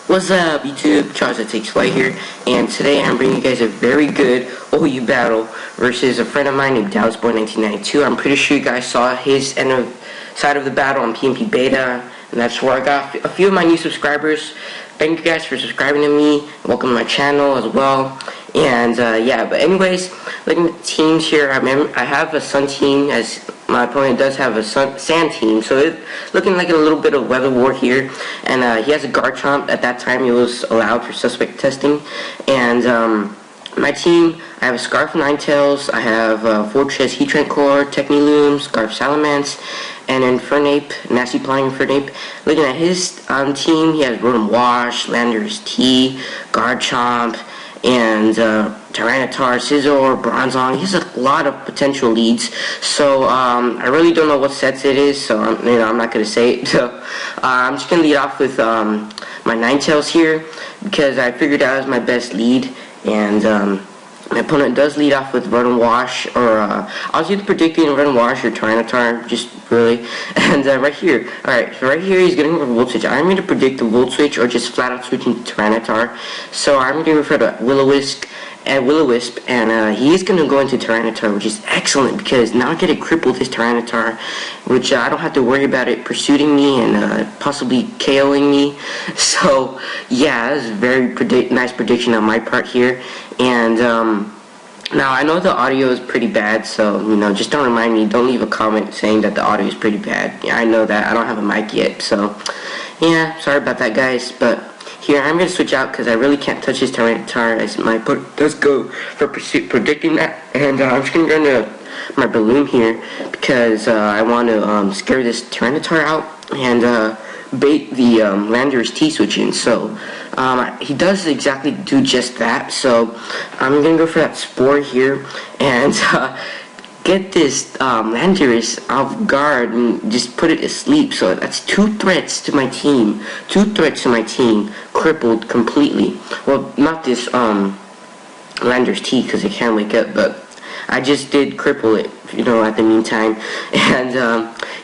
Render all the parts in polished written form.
What's up, YouTube? Charles that takes flight here, and today I'm bringing you guys a very good OU battle versus a friend of mine named Dallasboi1992. I'm pretty sure you guys saw his side of the battle on PMP Beta, and that's where I got a few of my new subscribers. Thank you guys for subscribing to me. Welcome to my channel as well. And yeah, but anyways, looking at the teams here, I have a sun team, as my opponent does have a sand team, so it's looking like a little bit of weather war here. And he has a guard chomp. At that time, it was allowed for suspect testing. And my team, I have a Scarf Ninetales, I have Fortress Heatrank Core, Techniloom, Scarf Salamence, and Infernape, Nasty Plotting Infernape. Looking at his team, he has Rotom Wash, Landorus T, Guard Chomp, and Tyranitar, Scizor, Bronzong. He has a lot of potential leads, so I really don't know what sets it is, so I'm not going to say it. So I'm just going to lead off with my Ninetales here, because I figured that was my best lead. And my opponent does lead off with Rotom Wash, or I was either predicting Rotom Wash or Tyranitar, just really. And right here, alright, so right here he's getting a Volt Switch. I'm going to predict the Volt Switch or just flat out switching to Tyranitar. So I'm going to refer to Will-O-Wisp, and he is going to go into Tyranitar, which is excellent because now I get a cripple with this Tyranitar, which I don't have to worry about it pursuing me and possibly KOing me. So yeah, that's a very nice prediction on my part here. And now I know the audio is pretty bad, so just don't remind me. Don't leave a comment saying that the audio is pretty bad. Yeah, I know that. I don't have a mic yet, so yeah, sorry about that, guys. But here, I'm going to switch out because I really can't touch this Tyranitar as my opponent does go for predicting that. And I'm just going to go into my Balloon here because I want to scare this Tyranitar out and bait the Landorus T switch in. So he does exactly do just that. So I'm going to go for that Spore here and get this Landorus off guard and just put it to sleep. So that's two threats to my team. Crippled completely. Well, not this Landorus T because it can't wake up, but I just did cripple it, at the meantime. And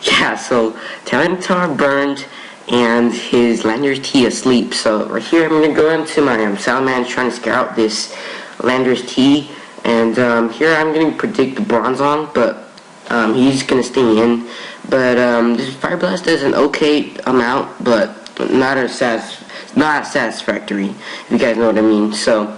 yeah, so Tyranitar burned and his Landorus T asleep. So right here I'm going to go into my Salamence trying to scare out this Landorus T. And here I'm going to predict the Bronzong, but he's going to stay in. But this Fire Blast does an okay amount, but not as satisfactory, if you guys know what I mean. So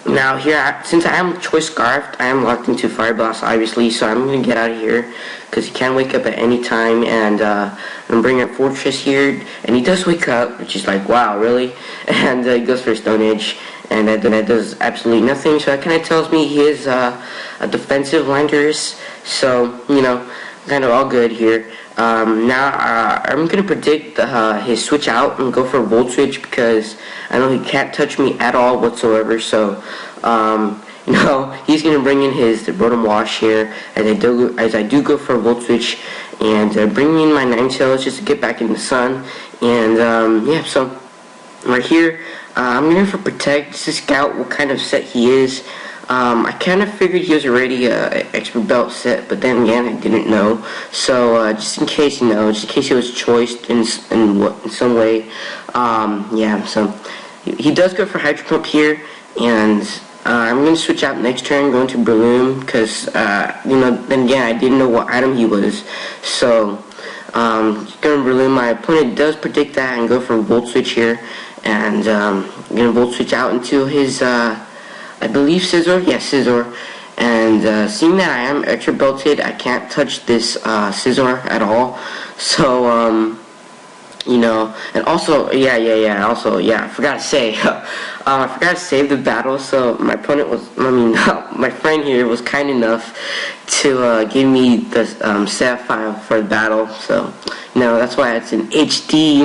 now here, since I am Choice Scarfed, I am locked into Fire Blast, obviously, so I'm going to get out of here, because he can wake up at any time. And I'm going to bring up Fortress here, and he does wake up, which is like, wow, really? And he goes for Stone Edge, and that does absolutely nothing. So that kind of tells me he is a defensive Landorus. So kind of all good here. Now I'm gonna predict his switch out and go for a Volt Switch because I know he can't touch me at all whatsoever. So he's gonna bring in his Rotom Wash here as I do go for a Volt Switch and bring in my Ninetales just to get back in the sun. And yeah, so right here I'm going for Protect just to scout what kind of set he is. I kind of figured he was already an Expert Belt set, but then again I didn't know. So just in case just in case he was choiced in some way, yeah. So he does go for Hydro Pump here, and I'm going to switch out next turn, going to Balloon, because then again I didn't know what item he was. So going to Balloon. My opponent does predict that and go for a Volt Switch here. And I'm going to Volt Switch out into his, I believe Scizor? Yes, Scizor. And seeing that I am extra belted, I can't touch this Scizor at all. So, and also, I forgot to say, I forgot to save the battle. So my opponent my friend here was kind enough to give me the save file for the battle. So, that's why it's an HD,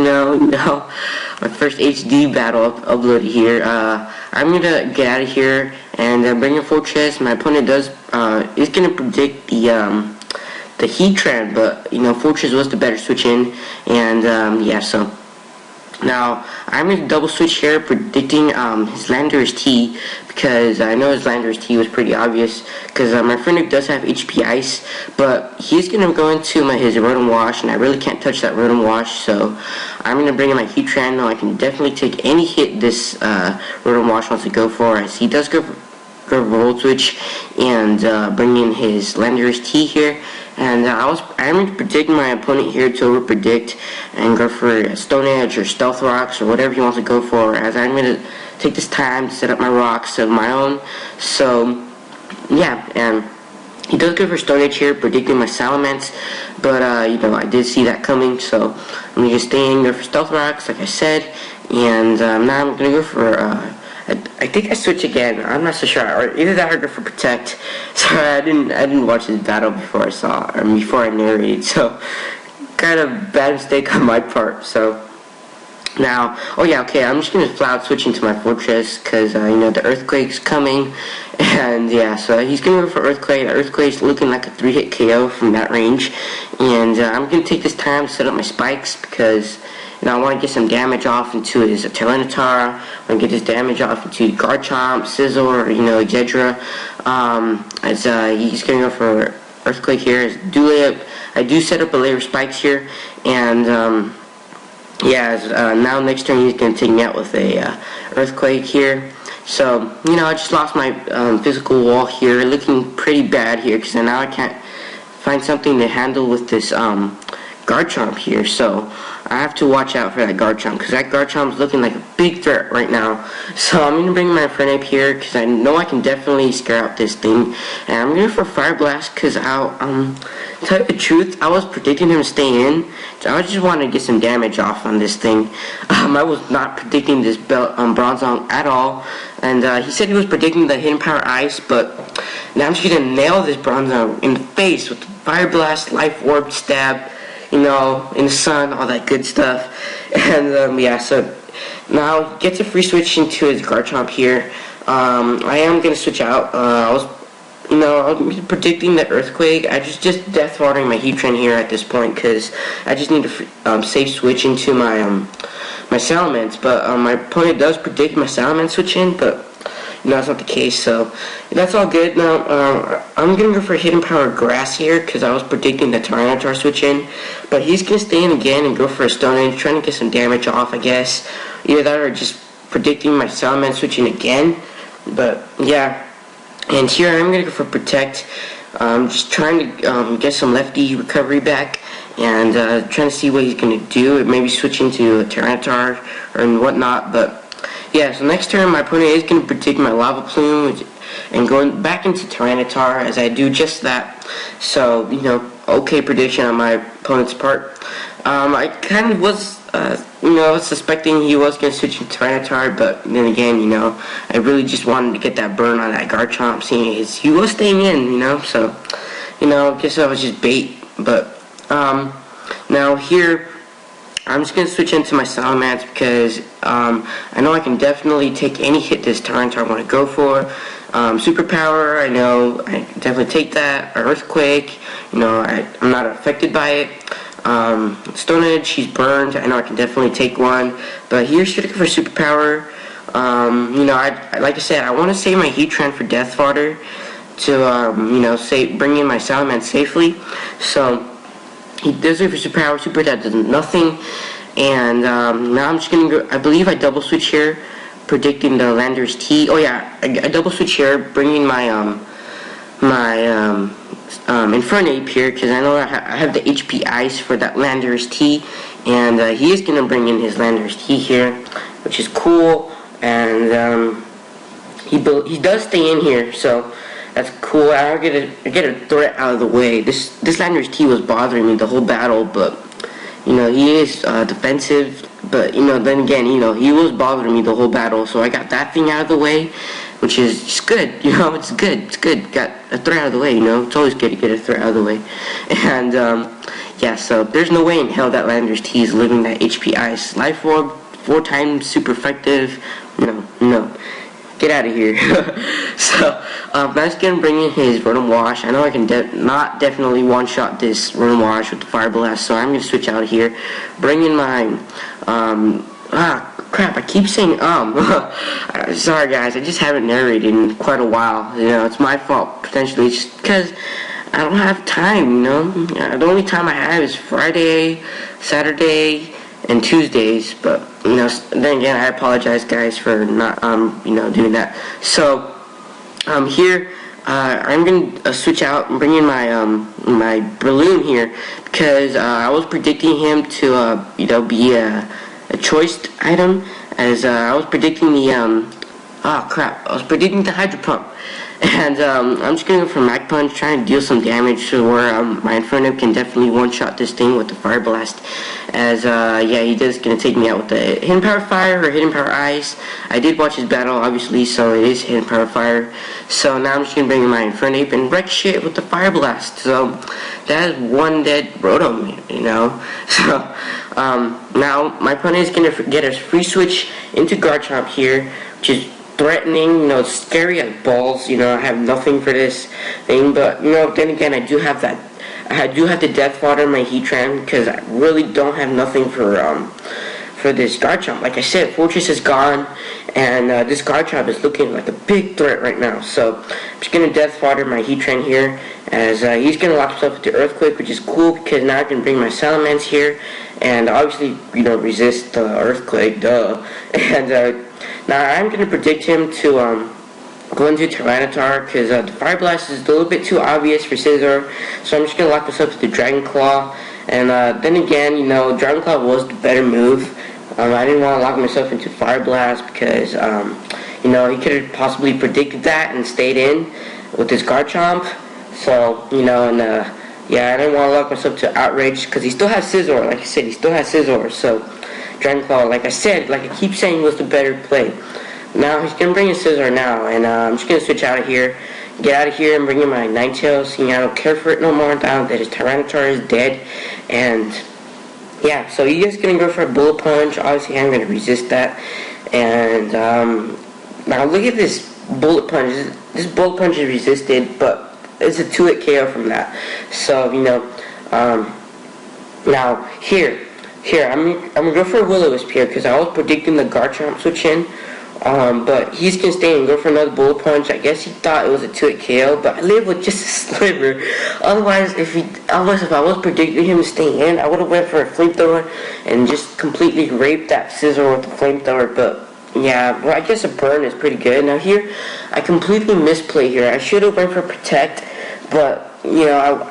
my first HD battle uploaded here. I'm gonna get out of here and bring in Fortress. My opponent is gonna predict the Heatran, but Fortress was the better switch in. And yeah, so Now, I'm going to double switch here, predicting his Landorus T, because I know his Landorus T was pretty obvious, because my friend does have HP Ice, but he's going to go into his Rotom Wash, and I really can't touch that Rotom Wash, so I'm going to bring in my Heatran. Now, I can definitely take any hit this Rotom Wash wants to go for, as he does go for Volt Switch, and bring in his Landorus T here. And I'm going to predict my opponent here to over predict and go for Stone Edge or Stealth Rocks or whatever he wants to go for, as I'm going to take this time to set up my rocks of my own. So yeah, and he does go for Stone Edge here, predicting my Salamence, but you know, I did see that coming, so I'm going to stay in, go for Stealth Rocks like I said, and now I'm going to go for I think I switch again. I'm not so sure. Or either that or go for Protect. Sorry, I didn't watch this battle before I narrated. So kind of bad mistake on my part. So now, oh yeah, okay. I'm just gonna flat switch into my Fortress because you know the Earthquake's coming, and yeah. So he's gonna go for Earthquake. The Earthquake's looking like a 3-hit KO from that range, and I'm gonna take this time to set up my spikes because. You know, I want to get some damage off into his Tyranitar. I want to get his damage off into Garchomp, Sizzle, or, you know, Jedra. As he's going to go for Earthquake here. I do set up a layer of spikes here. And, yeah, now next turn he's going to take me out with a Earthquake here. So, you know, I just lost my physical wall here. Looking pretty bad here because now I can't find something to handle with this Garchomp here. So I have to watch out for that Garchomp because that Garchomp's looking like a big threat right now. So I'm going to bring my friend up here because I know I can definitely scare out this thing. And I'm going for Fire Blast because I'll tell you the truth, I was predicting him to stay in. So I just wanted to get some damage off on this thing. I was not predicting this Bronzong at all. And he said he was predicting the Hidden Power Ice, but now I'm just going to nail this Bronzong in the face with the Fire Blast, Life Orb, Stab. You know, in the sun, all that good stuff. And yeah, so now he gets a free switch into his Garchomp here. I am gonna switch out. I was predicting the Earthquake. I just death watering my Heatran here at this point because I just need to safe switch into my my Salamence. But my opponent does predict my Salamence switch in, but. No, that's not the case, so that's all good. Now, I'm going to go for Hidden Power Grass here, because I was predicting the Tyranitar switch in, but he's going to stay in again and go for a Stone Edge, trying to get some damage off, I guess. Either that or just predicting my Salamence switching again, but yeah. And here I'm going to go for Protect, just trying to get some lefty recovery back, and trying to see what he's going to do, maybe switch into a Tyranitar and whatnot, but yeah, so next turn my opponent is going to predict my Lava Plume and going back into Tyranitar as I do just that. So, you know, okay prediction on my opponent's part. I kind of was, you know, suspecting he was going to switch into Tyranitar, but then again, you know, I really just wanted to get that burn on that Garchomp, seeing he was staying in, you know, so, you know, I guess that was just bait. But, now here, I'm just going to switch into my Salamence because I know I can definitely take any hit this Tyranitar I want to go for. Superpower, I know I can definitely take that. Earthquake, you know, I'm not affected by it. Stone Edge, he's burned. I know I can definitely take one. But here's looking for Superpower. You know, like I said, I want to save my Heatran for Death Fodder to, you know, bring in my Salamence safely. So he does it for Superpower. Super that does nothing. And now I'm just going to go, I believe I double switch here, predicting the Landorus T. Oh yeah, I double switch here, bringing my Infernape here, because I know I have the HP Ice for that Landorus T. And he is going to bring in his Landorus T here, which is cool. And he does stay in here, so that's cool. I get a threat out of the way. This Landorus T was bothering me the whole battle, but you know he is defensive. But you know, then again, you know he was bothering me the whole battle, so I got that thing out of the way, which is just good. You know, it's good. It's good. Got a threat out of the way. You know, it's always good to get a threat out of the way. And yeah, so there's no way in hell that Landorus T is living that HP Ice. Life Orb, 4 times super effective. No. Get out of here. So, I'm just going to bring in his Rotom Wash. I know I can definitely one-shot this Rotom Wash with the Fire Blast, so I'm going to switch out here. Bring in my Crap, I keep saying sorry guys, I just haven't narrated in quite a while. You know, it's my fault potentially, just because I don't have time, you know. The only time I have is Friday, Saturday, and Tuesdays. But you know, then again, I apologize, guys, for not you know, doing that. So here I'm gonna switch out and bring in my my balloon here, because I was predicting him to you know, be a choice item, as I was predicting the I was predicting the Hydro Pump. And I'm just gonna go for Mag Punch, trying to deal some damage to where my Inferno can definitely one-shot this thing with the Fire Blast. As yeah, he is gonna take me out with the Hidden Power Fire or Hidden Power Ice. I did watch his battle, obviously, so it is Hidden Power Fire. So now I'm just gonna bring in my Infernape and wreck shit with the Fire Blast. So that is one dead Rotom, you know. So now my opponent is gonna get a free switch into Garchomp here, which is threatening, you know, scary as balls. You know, I have nothing for this thing, but you know, then again, I do have the Death Water in my Heatran, because I really don't have nothing for this Garchomp. Like I said, Fortress is gone, and this Garchomp is looking like a big threat right now. So I'm just gonna Death Water my Heatran here, as he's gonna lock himself with the Earthquake, which is cool because now I can bring my Salamence here, and obviously, you know, resist the Earthquake, duh. And now I'm going to predict him to go into Tyranitar, because the Fire Blast is a little bit too obvious for Scizor, so I'm just going to lock myself to the Dragon Claw. And then again, you know, Dragon Claw was the better move. I didn't want to lock myself into Fire Blast because, you know, he could have possibly predicted that and stayed in with his Garchomp. So, you know, and yeah, I didn't want to lock myself to Outrage, because he still has Scizor. Like I said, he still has Scizor, so Dragon Claw, like I said, like I keep saying, was the better play. Now he's gonna bring in Scizor now, and I'm just gonna switch out of here, get out of here, and bring in my Ninetales. Seeing I don't care for it no more. Now that his Tyranitar is dead, and yeah, so you guys gonna go for a Bullet Punch. Obviously, I'm gonna resist that. And now look at this Bullet Punch. This Bullet Punch is resisted, but it's a 2-hit KO from that. So you know, now here, I'm gonna go for a Will-O-Wisp here, because I was predicting the Garchomp switch in, but he's gonna stay and go for another Bullet Punch. I guess he thought it was a 2-hit KO, but I live with just a sliver. Otherwise, if I was predicting him to stay in, I would have went for a Flamethrower and just completely raped that Scizor with the Flamethrower. But yeah, well, I guess a Burn is pretty good. Now here, I completely misplay here. I should have went for Protect, but you know,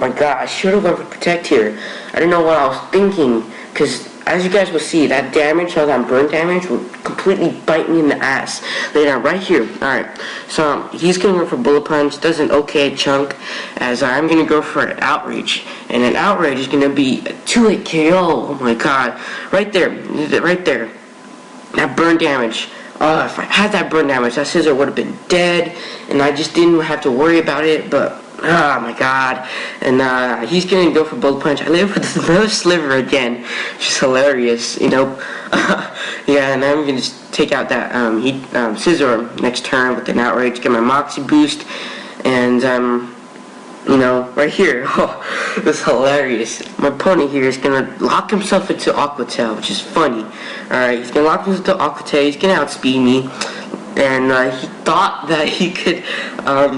my God, I should have went for Protect here. I don't know what I was thinking, because as you guys will see, that damage, all that burn damage, will completely bite me in the ass later, right here. Alright, so he's going to go for Bullet Punch, does an okay chunk, as I'm going to go for an Outrage, and an Outrage is going to be a 2-hit KO. Oh my God, right there, that burn damage. If I had that burn damage, that Scizor would have been dead, and I just didn't have to worry about it. But oh my God. And he's gonna go for Bullet Punch. I live with another Sliver again, which is hilarious, you know. Yeah, and I'm gonna just take out that Scizor next turn with an Outrage, get my Moxie boost, and you know, right here. Oh, this is hilarious. My opponent here is gonna lock himself into Aqua Tail, which is funny. Alright, he's gonna lock himself into Aqua Tail, he's gonna outspeed me, and he thought that he could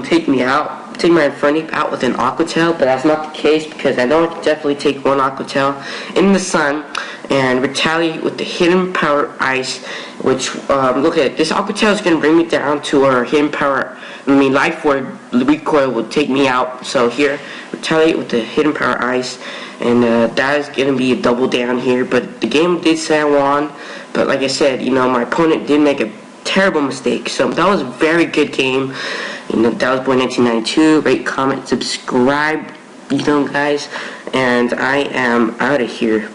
take my Infernape out with an Aqua Tail, but that's not the case, because I know I can definitely take one Aqua Tail in the sun and retaliate with the Hidden Power Ice, which, look at it, this Aqua Tail is going to bring me down to our Hidden Power, Life Orb recoil will take me out. So here, retaliate with the Hidden Power Ice, and that is going to be a double down here, but the game did say I won, but like I said, you know, my opponent did make a terrible mistake, so that was a very good game. You know, Dallasboi1992, rate, comment, subscribe, you know, guys, and I am out of here.